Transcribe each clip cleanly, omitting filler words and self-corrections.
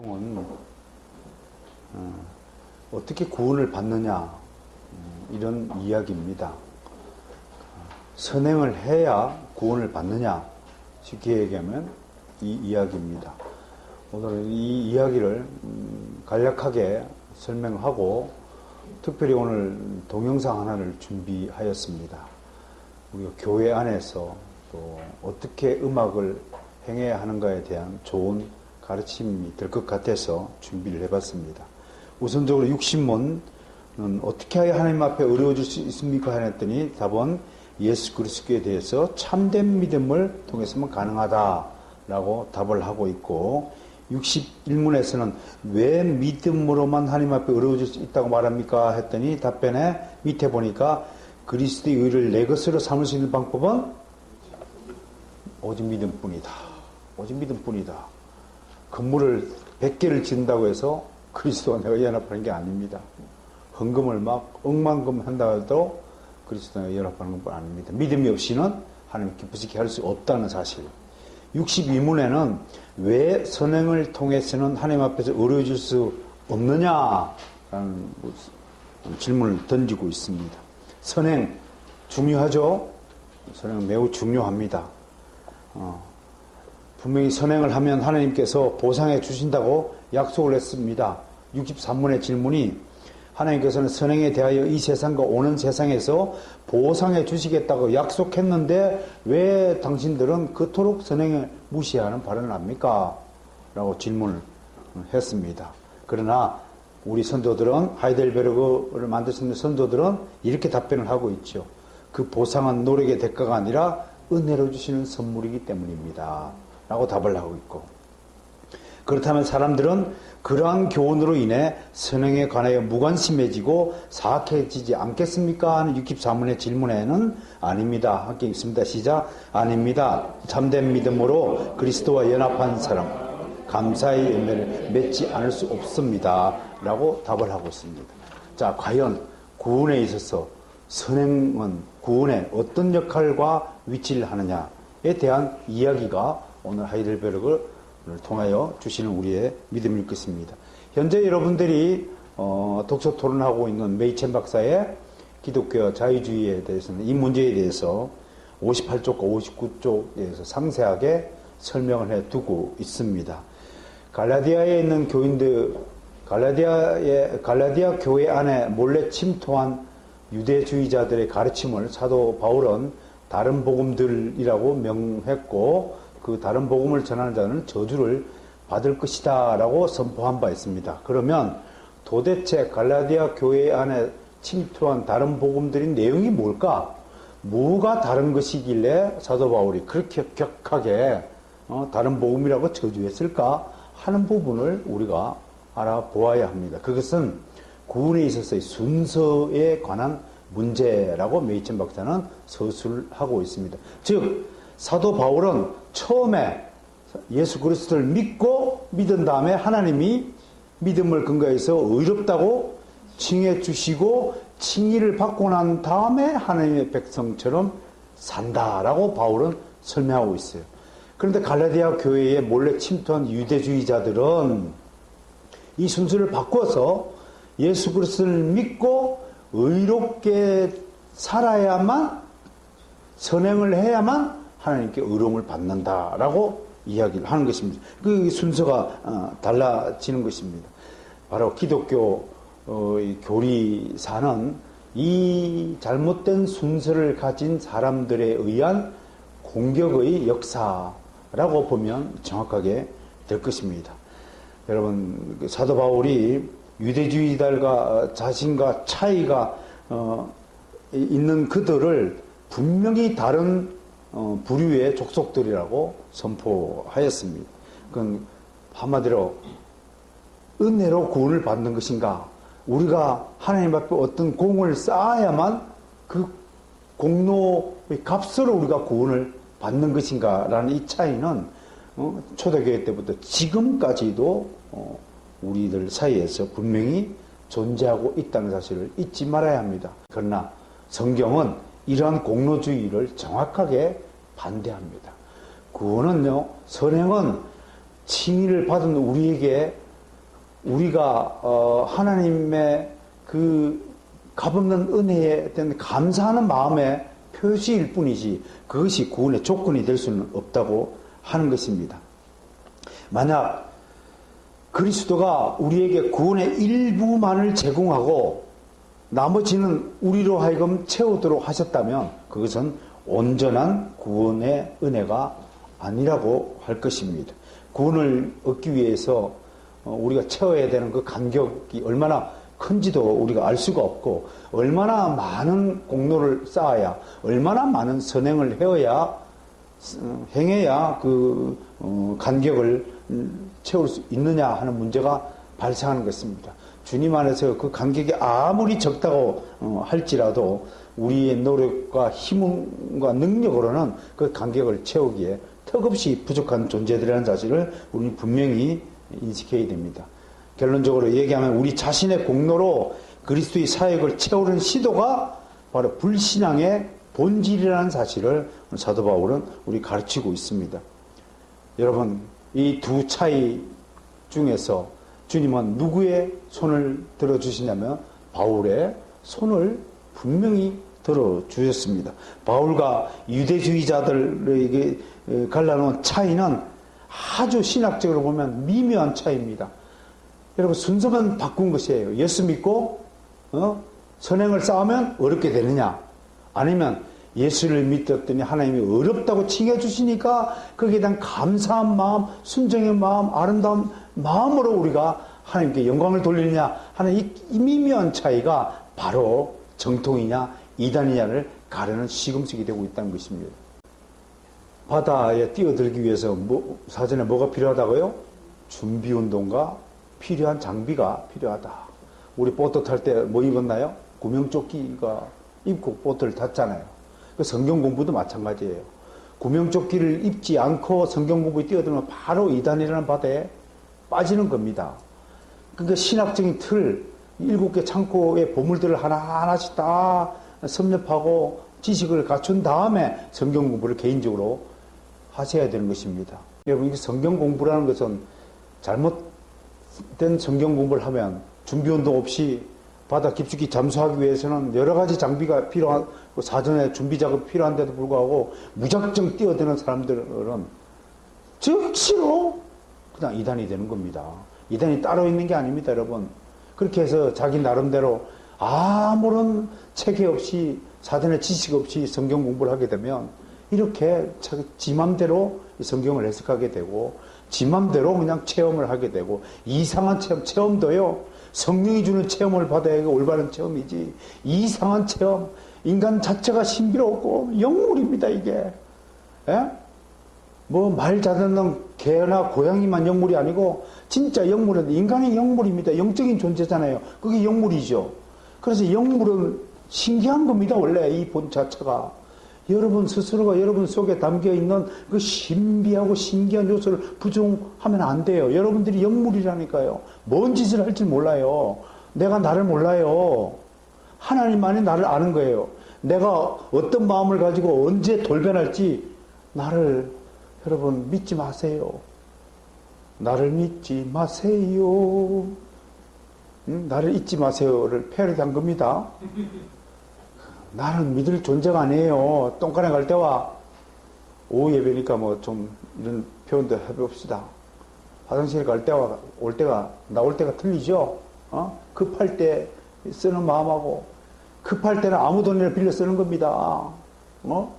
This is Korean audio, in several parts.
은 어떻게 구원을 받느냐 이런 이야기입니다. 선행을 해야 구원을 받느냐 쉽게 얘기하면 이 이야기입니다. 오늘은 이 이야기를 간략하게 설명하고 특별히 오늘 동영상 하나를 준비하였습니다. 우리가 교회 안에서 또 어떻게 음악을 행해야 하는가에 대한 좋은 가르침이 될 것 같아서 준비를 해봤습니다. 우선적으로 육신문은 어떻게 해야 하나님 앞에 어려워질 수 있습니까? 했더니 답은 예수 그리스도에 대해서 참된 믿음을 통해서만 가능하다라고 답을 하고 있고, 61문에서는 왜 믿음으로만 하나님 앞에 어려워질 수 있다고 말합니까? 했더니 답변에 밑에 보니까 그리스도의 의를 내 것으로 삼을 수 있는 방법은 오직 믿음뿐이다. 오직 믿음뿐이다. 건물을 100개를 짓는다고 해서 그리스도와 내가 연합하는 게 아닙니다. 헌금을 막 억만금 한다 해도 그리스도와 연합하는 건 아닙니다. 믿음이 없이는 하나님 기쁘시게 할 수 없다는 사실. 62문에는 왜 선행을 통해서는 하나님 앞에서 어려워질 수 없느냐라는 질문을 던지고 있습니다. 선행 중요하죠? 선행 매우 중요합니다. 분명히 선행을 하면 하나님께서 보상해 주신다고 약속을 했습니다. 63문의 질문이 하나님께서는 선행에 대하여 이 세상과 오는 세상에서 보상해 주시겠다고 약속했는데 왜 당신들은 그토록 선행을 무시하는 발언을 합니까? 라고 질문을 했습니다. 그러나 우리 선조들은, 하이델베르그를 만드신 선조들은 이렇게 답변을 하고 있죠. 그 보상은 노력의 대가가 아니라 은혜로 주시는 선물이기 때문입니다. 라고 답을 하고 있고, 그렇다면 사람들은 그러한 교훈으로 인해 선행에 관하여 무관심해지고 사악해지지 않겠습니까? 하는 64문의 질문에는 아닙니다. 함께 읽습니다. 시작. 아닙니다. 참된 믿음으로 그리스도와 연합한 사람 감사의 열매를 맺지 않을 수 없습니다. 라고 답을 하고 있습니다. 자, 과연 구원에 있어서 선행은 구원에 어떤 역할과 위치를 하느냐에 대한 이야기가 오늘 하이델베르그를 통하여 주시는 우리의 믿음일 것입니다. 현재 여러분들이 독서 토론하고 있는 메이첸 박사의 기독교 자유주의에 대해서는 이 문제에 대해서 58쪽과 59쪽에서 상세하게 설명을 해두고 있습니다. 갈라디아에 있는 교인들, 갈라디아 교회 안에 몰래 침투한 유대주의자들의 가르침을 사도 바울은 다른 복음들이라고 명했고, 그 다른 복음을 전하는 자는 저주를 받을 것이다 라고 선포한 바 있습니다. 그러면 도대체 갈라디아 교회 안에 침투한 다른 복음들의 내용이 뭘까? 뭐가 다른 것이길래 사도 바울이 그렇게 격하게 다른 복음이라고 저주했을까 하는 부분을 우리가 알아보아야 합니다. 그것은 구원에 있어서의 순서에 관한 문제라고 메이첸 박사는 서술하고 있습니다. 즉 사도 바울은 처음에 예수 그리스도를 믿은 다음에 하나님이 믿음을 근거해서 의롭다고 칭해 주시고 칭의를 받고 난 다음에 하나님의 백성처럼 산다라고 바울은 설명하고 있어요. 그런데 갈라디아 교회에 몰래 침투한 유대주의자들은 이 순서를 바꿔서 예수 그리스도를 믿고 의롭게 살아야만, 선행을 해야만 하나님께 의로움을 받는다라고 이야기를 하는 것입니다. 그 순서가 달라지는 것입니다. 바로 기독교 교리사는 이 잘못된 순서를 가진 사람들에 의한 공격의 역사라고 보면 정확하게 될 것입니다. 여러분, 사도 바울이 유대주의자들과 자신과 차이가 있는 그들을 분명히 다른 부류의 족속들이라고 선포하였습니다. 그건 한마디로 은혜로 구원을 받는 것인가, 우리가 하나님 앞에 어떤 공을 쌓아야만 그 공로의 값으로 우리가 구원을 받는 것인가 라는 이 차이는 초대교회 때부터 지금까지도 우리들 사이에서 분명히 존재하고 있다는 사실을 잊지 말아야 합니다. 그러나 성경은 이러한 공로주의를 정확하게 반대합니다. 구원은요, 선행은 칭의를 받은 우리에게 우리가 하나님의 그 값없는 은혜에 대한 감사하는 마음의 표시일 뿐이지 그것이 구원의 조건이 될 수는 없다고 하는 것입니다. 만약 그리스도가 우리에게 구원의 일부만을 제공하고 나머지는 우리로 하여금 채우도록 하셨다면 그것은 온전한 구원의 은혜가 아니라고 할 것입니다. 구원을 얻기 위해서 우리가 채워야 되는 그 간격이 얼마나 큰지도 우리가 알 수가 없고 얼마나 많은 공로를 쌓아야 얼마나 많은 선행을 행해야 그 간격을 채울 수 있느냐 하는 문제가 발생하는 것입니다. 주님 안에서 그 간격이 아무리 적다고 할지라도 우리의 노력과 힘과 능력으로는 그 간격을 채우기에 턱없이 부족한 존재들이라는 사실을 우리는 분명히 인식해야 됩니다. 결론적으로 얘기하면 우리 자신의 공로로 그리스도의 사역을 채우는 시도가 바로 불신앙의 본질이라는 사실을 사도 바울은 우리 가르치고 있습니다. 여러분, 이 두 차이 중에서 주님은 누구의 손을 들어주시냐면 바울의 손을 분명히 들어주셨습니다. 바울과 유대주의자들에게 갈라놓은 차이는 아주 신학적으로 보면 미묘한 차이입니다. 여러분, 순서만 바꾼 것이에요. 예수 믿고 선행을 쌓으면 어렵게 되느냐, 아니면 예수를 믿었더니 하나님이 어렵다고 칭해주시니까 거기에 대한 감사한 마음, 순종의 마음, 아름다운 마음으로 우리가 하나님께 영광을 돌리느냐 하는 이 미묘한 차이가 바로 정통이냐 이단이냐를 가르는 시금석이 되고 있다는 것입니다. 바다에 뛰어들기 위해서 사전에 뭐가 필요하다고요? 준비운동과 필요한 장비가 필요하다. 우리 보트 탈 때 뭐 입었나요? 구명조끼가 입고 보트를 탔잖아요. 그 성경 공부도 마찬가지예요. 구명조끼를 입지 않고 성경 공부에 뛰어들면 바로 이단이라는 바다에 빠지는 겁니다. 그러니까 신학적인 틀, 7개 창고의 보물들을 하나하나씩 다 섭렵하고 지식을 갖춘 다음에 성경 공부를 개인적으로 하셔야 되는 것입니다. 여러분, 성경 공부라는 것은 잘못된 성경 공부를 하면 준비운동 없이 바다 깊숙이 잠수하기 위해서는 여러 가지 장비가 필요한, 사전에 준비 작업이 필요한데도 불구하고 무작정 뛰어드는 사람들은 즉시로 그냥 이단이 되는 겁니다. 이단이 따로 있는 게 아닙니다, 여러분. 그렇게 해서 자기 나름대로 아무런 체계 없이, 사전에 지식 없이 성경 공부를 하게 되면 이렇게 지 맘대로 성경을 해석하게 되고 지 맘대로 그냥 체험을 하게 되고, 이상한 체험도요, 성령이 주는 체험을 받아야 올바른 체험이지, 이상한 체험, 인간 자체가 신비롭고 영물입니다, 이게. 예? 뭐 말 잘 듣는 개나 고양이만 영물이 아니고 진짜 영물은 인간이 영물입니다. 영적인 존재잖아요. 그게 영물이죠. 그래서 영물은 신기한 겁니다, 원래 이 본 자체가. 여러분 스스로가 여러분 속에 담겨있는 그 신비하고 신기한 요소를 부정하면 안 돼요. 여러분들이 영물이라니까요. 뭔 짓을 할지 몰라요. 내가 나를 몰라요. 하나님만이 나를 아는 거예요. 내가 어떤 마음을 가지고 언제 돌변할지 나를, 여러분, 믿지 마세요. 나를 믿지 마세요. 나를 잊지 마세요를 패러디한 겁니다. 나는 믿을 존재가 아니에요. 똥간에 갈 때와 오후 예배니까 뭐 좀 이런 표현도 해봅시다. 화장실 갈 때와 나올 때가 틀리죠. 급할 때 쓰는 마음하고, 급할 때는 아무 돈이나 빌려 쓰는 겁니다.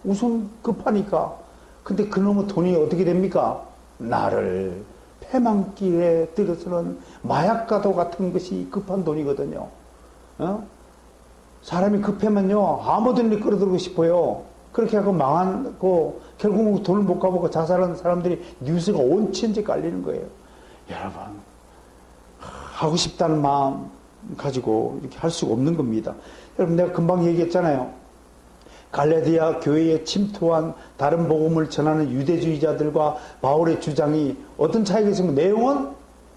우선 급하니까. 근데 그놈의 돈이 어떻게 됩니까? 나를 패망길에 들어서는 마약과도 같은 것이 급한 돈이거든요. 사람이 급하면요, 아무 돈이나 끌어들고 싶어요. 그렇게 하고 망하고 결국 돈을 못 갚고 자살하는 사람들이 뉴스가 온 천지에 깔리는 거예요. 여러분, 하고 싶다는 마음 가지고 이렇게 할 수가 없는 겁니다. 여러분, 내가 금방 얘기했잖아요. 갈라디아 교회에 침투한 다른 복음을 전하는 유대주의자들과 바울의 주장이 어떤 차이가 있으면 내용은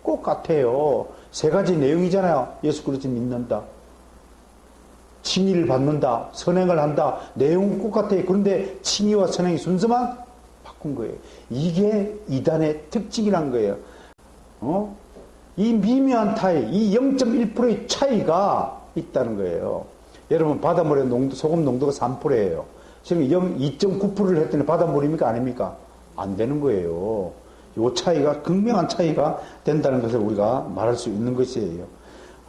똑같아요. 세 가지 내용이잖아요. 예수 그리스도 믿는다, 칭의를 받는다, 선행을 한다. 내용은 똑같아요. 그런데 칭의와 선행의 순서만 바꾼 거예요. 이게 이단의 특징이란 거예요. 이 미묘한 차이, 이 0.1%의 차이가 있다는 거예요. 여러분, 바닷물의 소금 농도가 3%예요. 지금 2.9%를 했더니 바닷물입니까? 아닙니까? 안 되는 거예요. 이 차이가, 극명한 차이가 된다는 것을 우리가 말할 수 있는 것이에요.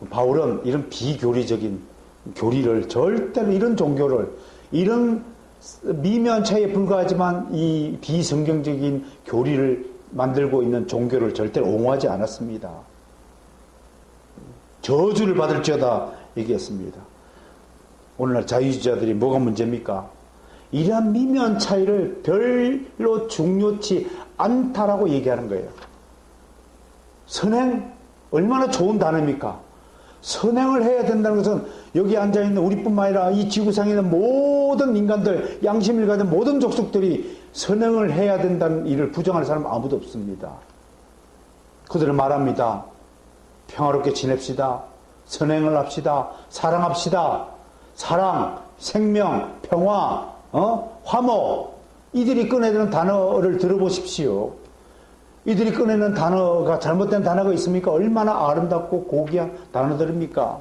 바울은 이런 비교리적인 교리를 절대로 이런 종교를, 이런 미묘한 차이에 불과하지만 이 비성경적인 교리를 만들고 있는 종교를 절대로 옹호하지 않았습니다. 저주를 받을지어다 얘기했습니다. 오늘날 자유주의자들이 뭐가 문제입니까? 이러한 미묘한 차이를 별로 중요치 않다라고 얘기하는 거예요. 선행, 얼마나 좋은 단어입니까? 선행을 해야 된다는 것은 여기 앉아있는 우리뿐만 아니라 이 지구상에 있는 모든 인간들, 양심을 가진 모든 족속들이 선행을 해야 된다는 일을 부정하는 사람은 아무도 없습니다. 그들은 말합니다. 평화롭게 지냅시다. 선행을 합시다. 사랑합시다. 사랑, 생명, 평화, 화목. 이들이 꺼내는 단어를 들어보십시오. 이들이 꺼내는 단어가 잘못된 단어가 있습니까? 얼마나 아름답고 고귀한 단어들입니까?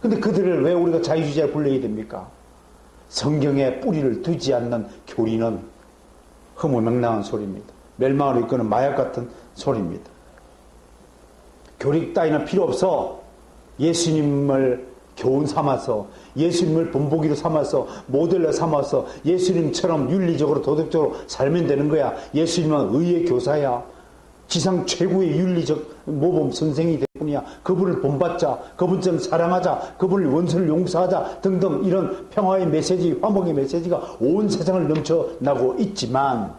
근데 그들을 왜 우리가 자유주의자 불러야 됩니까? 성경에 뿌리를 두지 않는 교리는 허무맹랑한 소리입니다. 멸망을 이끄는 마약 같은 소리입니다. 교리 따위는 필요 없어. 예수님을 교훈 삼아서, 예수님을 본보기로 삼아서, 모델로 삼아서 예수님처럼 윤리적으로 도덕적으로 살면 되는 거야. 예수님은 의의 교사야. 지상 최고의 윤리적 모범 선생이 될 뿐이야. 그분을 본받자, 그분처럼 사랑하자, 그분을 원수를 용서하자 등등 이런 평화의 메시지, 화목의 메시지가 온 세상을 넘쳐나고 있지만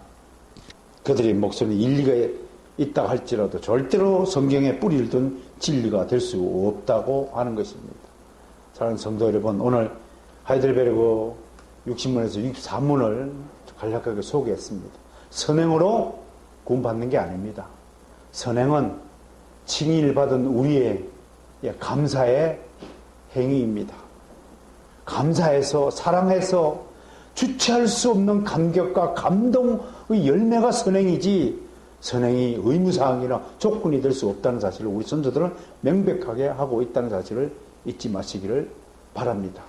그들의 목소리는 일리가 있다 할지라도 절대로 성경에 뿌리를 둔 진리가 될 수 없다고 하는 것입니다. 사랑하는 성도 여러분, 오늘 하이델베르그 60문에서 64문을 간략하게 소개했습니다. 선행으로 구원받는 게 아닙니다. 선행은 칭의를 받은 우리의 감사의 행위입니다. 감사해서, 사랑해서 주체할 수 없는 감격과 감동의 열매가 선행이지, 선행이 의무사항이나 조건이 될 수 없다는 사실을 우리 선조들은 명백하게 하고 있다는 사실을 잊지 마시기를 바랍니다.